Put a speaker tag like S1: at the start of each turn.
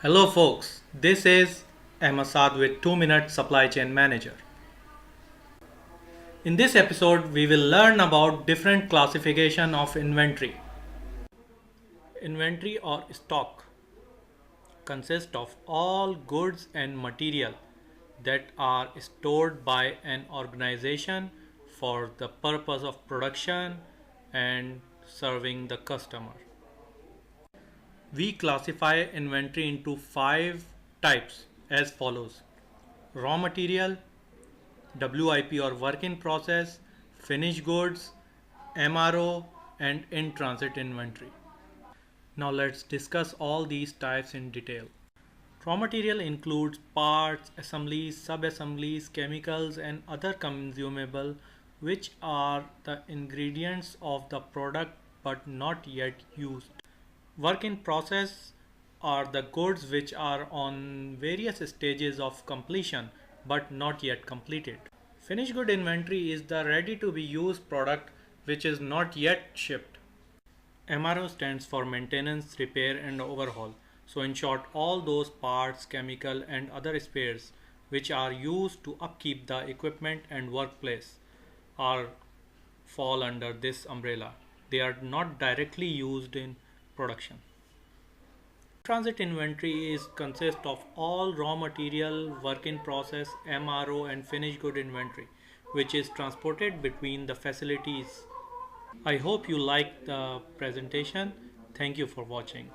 S1: Hello folks, this is Ahmad with 2 Minute Supply Chain Manager. In this episode, we will learn about different classification of inventory. Inventory or stock consists of all goods and material that are stored by an organization for the purpose of production and serving the customer. We classify inventory into 5 types as follows: raw material, WIP or work in process, finished goods, MRO, and in transit inventory. Now let's discuss all these types in detail. Raw material includes parts, assemblies, sub-assemblies, chemicals, and other consumable which are the ingredients of the product but not yet used. Work in process are the goods which are on various stages of completion but not yet completed. Finished good inventory is the ready to be used product which is not yet shipped. MRO stands for maintenance, repair and overhaul. So in short, all those parts, chemical and other spares which are used to upkeep the equipment and workplace are fall under this umbrella. They are not directly used in production. Transit inventory is consist of all raw material, work in process, MRO and finished good inventory which is transported between the facilities. I hope you liked the presentation. Thank you for watching.